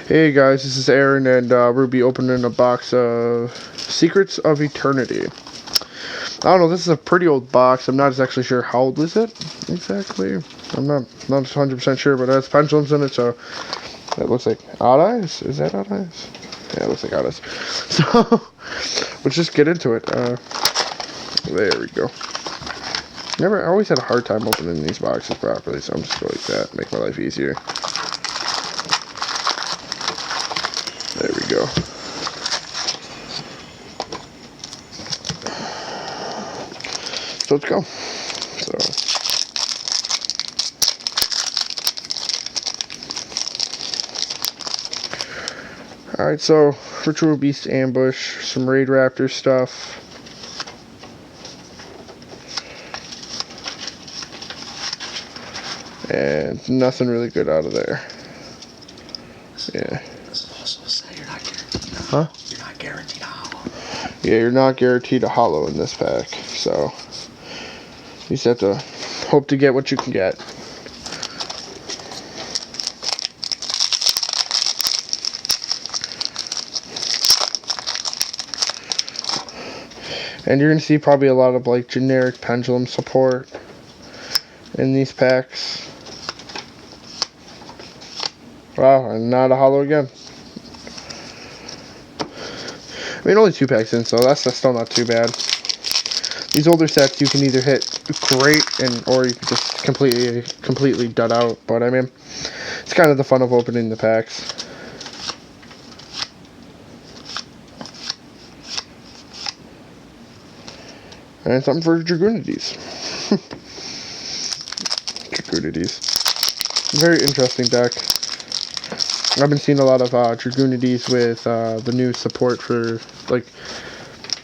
Hey guys, this is Aaron, and we'll be opening a box of Secrets of Eternity. I don't know, this is a pretty old box. I'm not actually sure how old is it exactly. I'm not 100% sure, but it has pendulums in it, so it looks like odd eyes. Is that odd eyes? Yeah, it looks like odd eyes. So let's just get into it. There we go. I always had a hard time opening these boxes properly, so I'm just going like that, make my life easier. There we go. So let's go. Alright, so Ritual Beast Ambush, some Raid Raptor stuff. And nothing really good out of there. Yeah. Huh? You're not guaranteed a hollow. Yeah, you're not guaranteed a hollow in this pack, so you just have to hope to get what you can get. And you're going to see probably a lot of like generic pendulum support in these packs. Wow, and not a hollow again. I mean, only 2 packs in, so that's still not too bad. These older sets, you can either hit great, or you can just completely dud out. But I mean, it's kind of the fun of opening the packs. And something for Dragoonides. Dragoonides. Very interesting deck. I've been seeing a lot of Dragoonides with the new support for like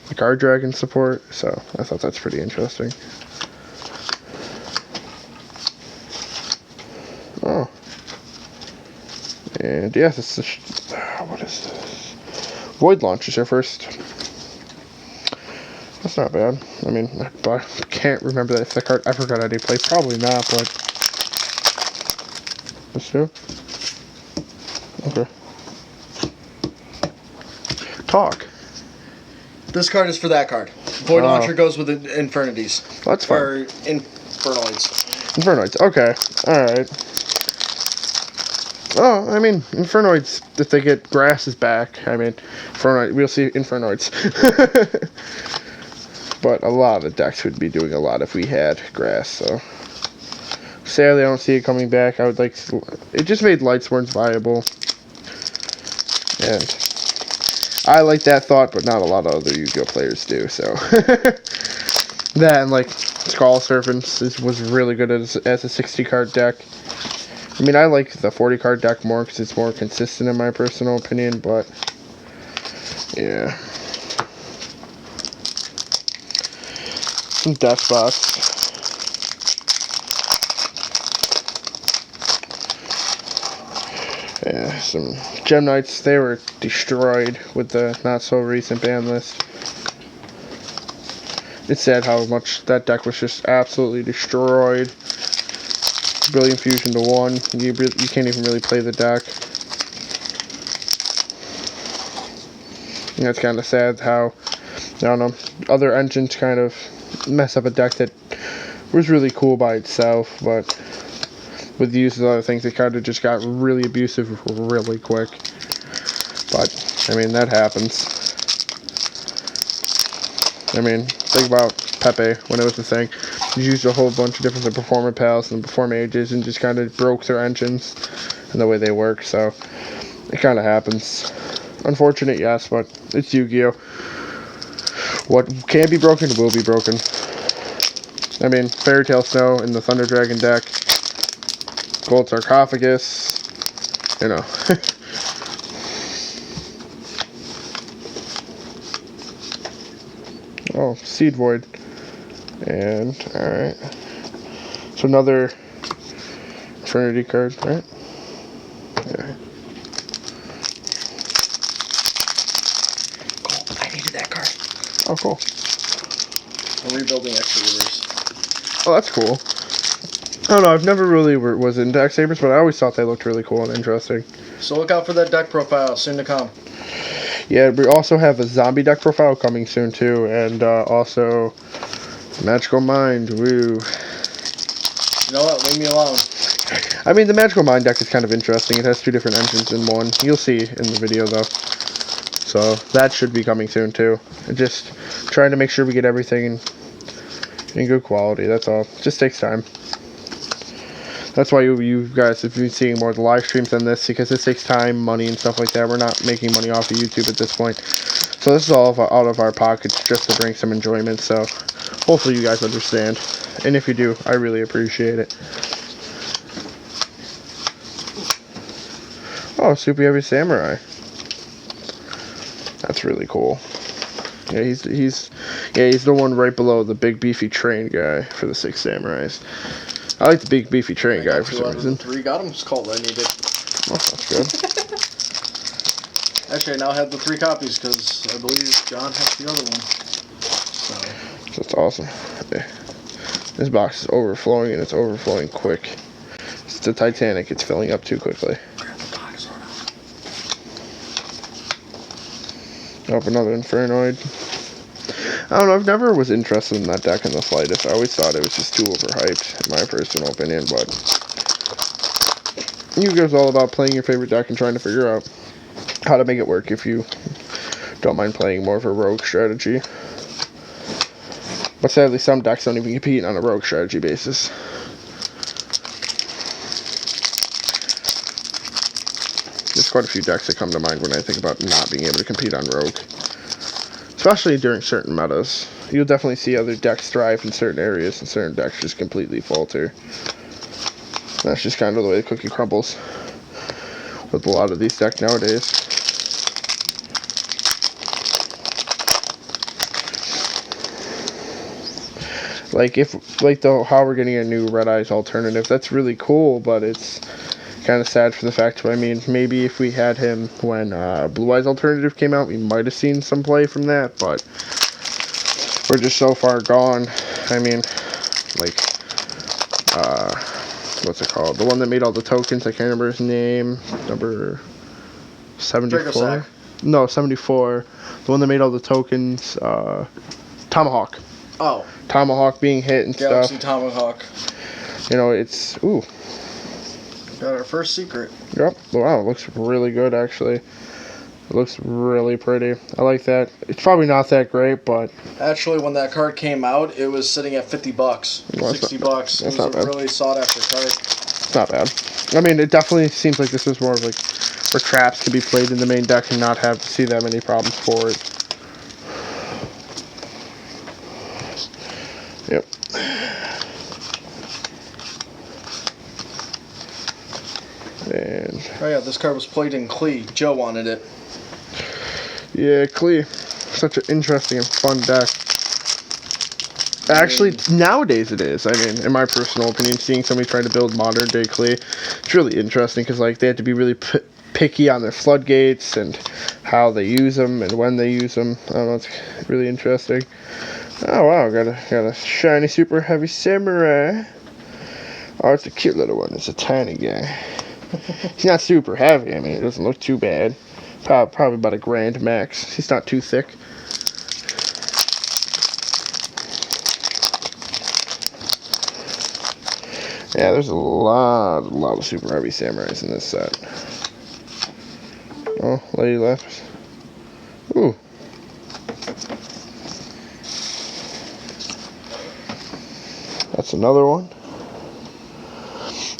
the Guard Dragon support, so I thought that's pretty interesting. Oh, and yeah, this is what is this? Void Launch is our first. That's not bad. I mean, I can't remember if the card ever got any play. Probably not, but let's do. Okay. Talk. This card is for that card. Void Launcher goes with Infernities. That's fine. Or Infernoids. Infernoids. Okay. Alright. Oh, I mean, Infernoids, if they get grasses back, I mean, we'll see Infernoids. But a lot of decks would be doing a lot if we had grass, so. Sadly, I don't see it coming back. I would like to, it just made Lightsworns viable. And I like that thought, but not a lot of other Yu-Gi-Oh players do, so. That and like Skull Serpents was really good as a 60-card deck. I mean, I like the 40-card deck more because it's more consistent in my personal opinion, but yeah. Some Despots. Yeah, some Gem Knights. They were destroyed with the not-so-recent ban list. It's sad how much that deck was just absolutely destroyed. Brilliant Fusion to 1. You can't even really play the deck. And it's kind of sad how, I don't know, other engines kind of mess up a deck that was really cool by itself, but with the use of other things, it kind of just got really abusive really quick. But, I mean, that happens. I mean, think about Pepe when it was a thing. You used a whole bunch of different Performer Pals and Perform Ages and just kind of broke their engines and the way they work, so it kind of happens. Unfortunate, yes, but it's Yu-Gi-Oh! What can be broken will be broken. I mean, Fairy Tail Snow in the Thunder Dragon deck, Gold Sarcophagus, you know. Oh, Seed Void. And, alright. So another Trinity card, right? Yeah. Cool. I needed that card. Oh, cool. I'm rebuilding X-Sabers. Oh, that's cool. I don't know, I've never really was into X-Sabers, but I always thought they looked really cool and interesting. So look out for that deck profile soon to come. Yeah, we also have a zombie deck profile coming soon too, and also Magical Mind. Woo. You know what? Leave me alone. I mean, the Magical Mind deck is kind of interesting. It has 2 different engines in one. You'll see in the video though. So that should be coming soon too. Just trying to make sure we get everything in good quality. That's all. Just takes time. That's why you guys have been seeing more of the live streams than this, because this takes time, money, and stuff like that. We're not making money off of YouTube at this point. So this is all out of our pockets just to bring some enjoyment. So hopefully you guys understand. And if you do, I really appreciate it. Oh, Super Heavy Samurai. That's really cool. Yeah, he's the one right below the big beefy train guy for the 6 samurais. I like the big beefy train guy for some reason. 3 got him called I needed. Oh, that's good. Actually, I now have the 3 copies because I believe John has the other one. So That's awesome. Yeah. This box is overflowing, and it's overflowing quick. It's the Titanic. It's filling up too quickly. Oh, another Infernoid. I don't know, I've never was interested in that deck in the slightest. I always thought it was just too overhyped, in my personal opinion, but you guys all about playing your favorite deck and trying to figure out how to make it work if you don't mind playing more of a rogue strategy. But sadly, some decks don't even compete on a rogue strategy basis. There's quite a few decks that come to mind when I think about not being able to compete on rogue. Especially during certain metas. You'll definitely see other decks thrive in certain areas and certain decks just completely falter. That's just kind of the way the cookie crumbles with a lot of these decks nowadays. How we're getting a new Red Eyes alternative, that's really cool, but it's kind of sad for the fact, I mean, maybe if we had him when Blue Eyes alternative came out, we might have seen some play from that, but we're just so far gone. I mean, what's it called? The one that made all the tokens, I can't remember his name, number 74? No, 74. The one that made all the tokens, Tomahawk. Oh. Tomahawk being hit and Galaxy stuff. Tomahawk. You know, it's, ooh. Got our first secret. Yep. Wow, it looks really good, actually. It looks really pretty. I like that. It's probably not that great, but... Actually, when that card came out, it was sitting at $50. Well, $60. It was a really sought-after card. It's not bad. I mean, it definitely seems like this was more of like where traps could be played in the main deck and not have to see that many problems for it. Yep. And oh yeah, this card was played in Klee. Joe wanted it. Yeah, Klee. Such an interesting and fun deck. Actually, nowadays it is. I mean, in my personal opinion, seeing somebody trying to build modern day Klee, it's really interesting because like they have to be really picky on their floodgates and how they use them and when they use them. I don't know, it's really interesting. Oh wow, got a shiny super heavy samurai. Oh, it's a cute little one. It's a tiny guy. He's not super heavy. I mean, it doesn't look too bad. Probably about $1,000 max. He's not too thick. Yeah, there's a lot of super heavy samurais in this set. Oh, lady left. Ooh. That's another one.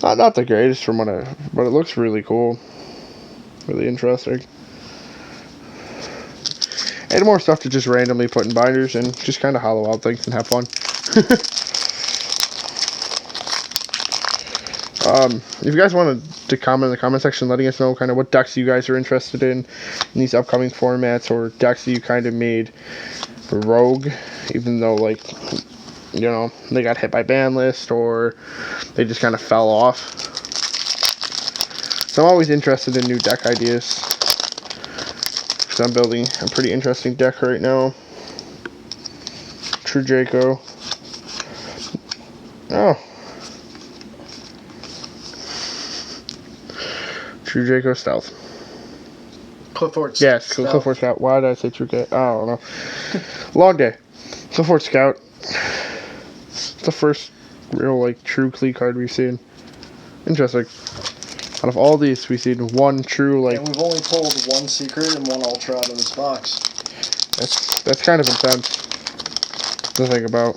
Not the greatest from but it looks really cool. Really interesting. And more stuff to just randomly put in binders and just kind of hollow out things and have fun. If you guys wanted to comment in the comment section letting us know kind of what decks you guys are interested in these upcoming formats, or decks that you kind of made rogue, even though, like, you know, they got hit by ban list or they just kind of fell off. So I'm always interested in new deck ideas. So I'm building a pretty interesting deck right now. True Draco. Oh. True Draco Stealth. Clifford Yes, Scout. Clifford Scout. Why did I say True Draco? I don't know. Long day. Clifford Scout. It's the first real, like, true Klee card we've seen. Interesting. Out of all these, we've seen one true, like... And we've only pulled one secret and one ultra out of this box. That's kind of intense to think about.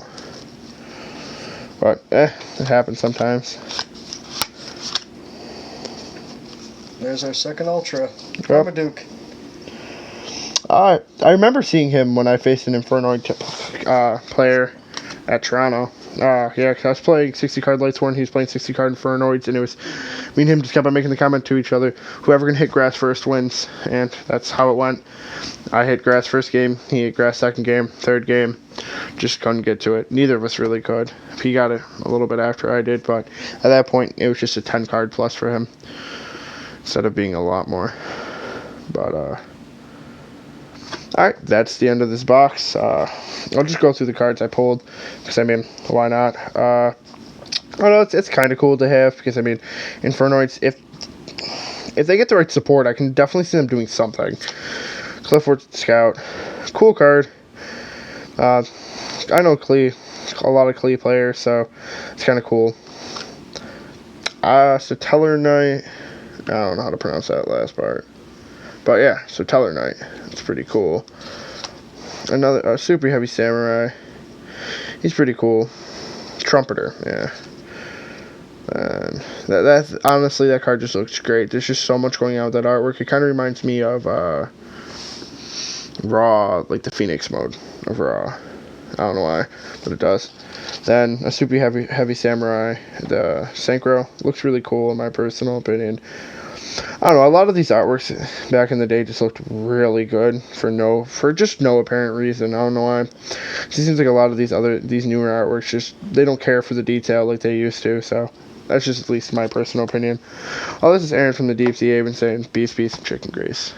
But, it happens sometimes. There's our second ultra. Yep. Marmaduke. I remember seeing him when I faced an Infernoid player at Toronto. Yeah, 'cause I was playing 60 card Lightsworn, he was playing 60 card Infernoids, and it was me and him just kept on making the comment to each other, whoever can hit grass first wins, and that's how it went. I hit grass first game, he hit grass second game, third game, just couldn't get to it. Neither of us really could. He got it a little bit after I did, but at that point, it was just a 10 card plus for him, instead of being a lot more. But, alright, that's the end of this box. I'll just go through the cards I pulled, because, I mean, why not? I don't know, it's kind of cool to have, because, I mean, Infernoids, if they get the right support, I can definitely see them doing something. Clifford Scout, cool card. I know Klee, a lot of Klee players, so it's kind of cool. So Teller Knight, I don't know how to pronounce that last part. But yeah, so Teller Knight, it's pretty cool. Another super heavy samurai. He's pretty cool. Trumpeter, yeah. And that honestly, that card just looks great. There's just so much going on with that artwork. It kind of reminds me of Raw, like the Phoenix mode of Raw. I don't know why, but it does. Then a super heavy samurai. The Synchro looks really cool in my personal opinion. I don't know, a lot of these artworks back in the day just looked really good for just no apparent reason. I don't know why. It just seems like a lot of these newer artworks they don't care for the detail like they used to, so that's just at least my personal opinion. Oh, this is Aaron from the Deep Sea Haven saying peace, and chicken grease.